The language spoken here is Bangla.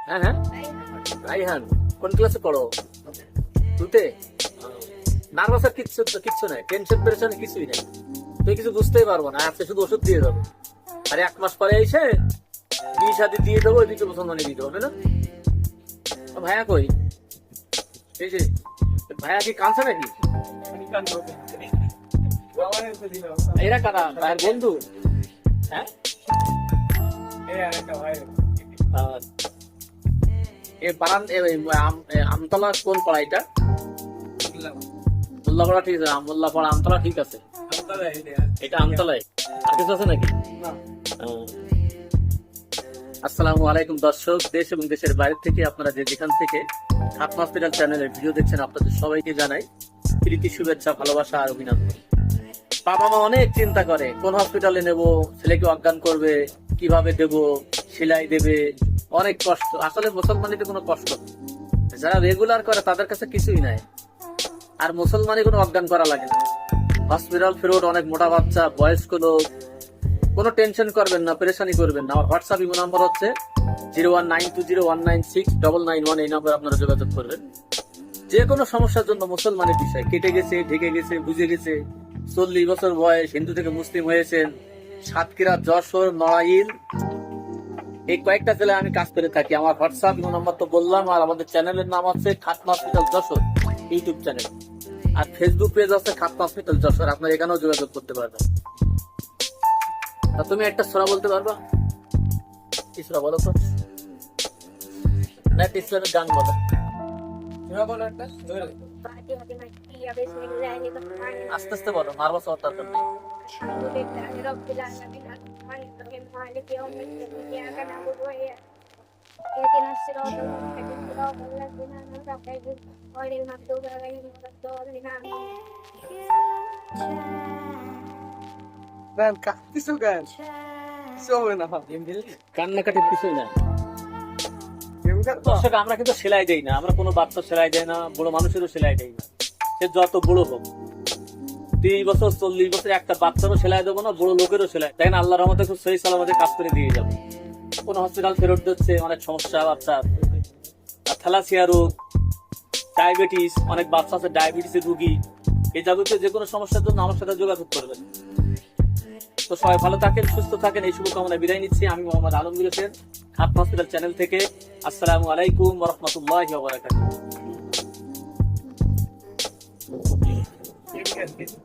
হ্যাঁ হ্যাঁ, রাইহান কোন ক্লাসে পড়ো? টুতে? নার্ভাস আর কিচ্ছু নাই, টেনশন পেরেশন কিছুই নাই। তুই কিছু বুঝতেই পারবো না, আজকে শুধু ওষুধ দিয়ে যাবো। আর 1 মাস পরে এসে বিয়ে শাদী দিয়ে দেবো, এদিকে মুসলমানি দিয়ে দেবো, না? ভাইয়া কই? এই যে ভাইয়া কি কাঁদছে নাকি? এরা কারা? ভাইয়ের বন্ধু? হ্যাঁ, আমতলা কোন পাড়া এটা? মোল্লাপাড়া ঠিক আছে, মোল্লাপাড়া আমতলা ঠিক আছে। এটা আমতলায় আর কিছু আছে নাকি? আসসালামু আলাইকুম দর্শক, দেশ এবং দেশের বাইরে থেকে আপনারা যেখান থেকে খাতনা হসপিটাল চ্যানেলের ভিডিও দেখছেন, আপনাদের সবাইকে জানাই প্রীতি, শুভেচ্ছা, ভালোবাসা আর অভিনন্দন। বাবা মা অনেক চিন্তা করে কোন হসপিটালে নেব, ছেলেকে অজ্ঞান করবে, কিভাবে দেব, সেলাই দেবে, অনেক কষ্ট। আসলে মুসলমানিতে কোনো কষ্ট নেই। যারা রেগুলার করে তাদের কাছে কিছুই নাই। আর মুসলমানি কোনো অজ্ঞান করা লাগে না। হসপিটাল ফেরত অনেক মোটা বাচ্চা, বয়স্ক লোক, কোনো টেনশন করবেন না, পেরেশানি করবেন না। আমার হোয়াটসঅ্যাপ ইমো নাম্বার হচ্ছে 01920196991। এই নাম্বার আপনারা যোগাযোগ করবেন। যে কোনো সমস্যার জন্য মুসলমানের বিষয় কেটে গেছে, ঢেকে গেছে, বুঝে গেছে, 40 বছর বয়স, হিন্দু থেকে মুসলিম হয়েছেন, সাতক্ষীরা, যশোর, নড়াইল, এই কয়েকটা জেলায় আমি কাজ করে থাকি। আমার হোয়াটসঅ্যাপ ইমো নাম্বার তো বললাম। আর আমাদের চ্যানেলের নাম হচ্ছে খাতনা হসপিটাল যশোর ইউটিউব চ্যানেল। আর ফেসবুক পেজ আছে খাতনা হসপিটাল যশোর, আপনারা এখানেও যোগাযোগ করতে পারবেন। তা তুমি একটা সূরা বলতে পারবা? কি সূরা বলো তো? না, ইসলামের গান বলো। আস্তে আস্তে বলো, নার্ভাস হওয়ার দরকার নেই। اهدنا الصراط المستقيم صراط الذين أنعمت عليهم غير المغضوب عليهم ولا الضالين آمين Ben কাঁদতেছো কেন? কিছু হবে না। কান্নাকাটির কিছুই না। গেম খেলবো? দর্শক, আমরা কিন্তু সেলাই দেই না, আমরা কোনো বাচ্চা সেলাই দেয় না, বড় মানুষেরও সেলাই দেই না। সে যত বড় হোক, 30 বছর 40 বছর, একটা বাচ্চারও সেলাই দেবো না, বড় লোকেরও সেলাই। দেখেন আল্লাহর রহমতে খুব সহি সালামতে কাজ করে দিয়ে যাবো। কোন হসপিটাল ফেরত দিচ্ছে, অনেক সমস্যা বাচ্চার, থ্যালাসিয়া রোগ, ডায়াবেটিস, অনেক বাচ্চা আছে ডায়াবেটিসের রোগী। এই যাবতীয় যে কোনো সমস্যার জন্য আমার সাথে যোগাযোগ করবেন। তো সবাই ভালো থাকেন, সুস্থ থাকেন, এই শুভকামনায় বিদায় নিচ্ছি। আমি মোহাম্মদ আলমগীর হোসেন, খাতনা হসপিটাল চ্যানেল থেকে। আসসালামু আলাইকুম ওয়া রাহমাতুল্লাহি ওয়া বারাকাতুহু।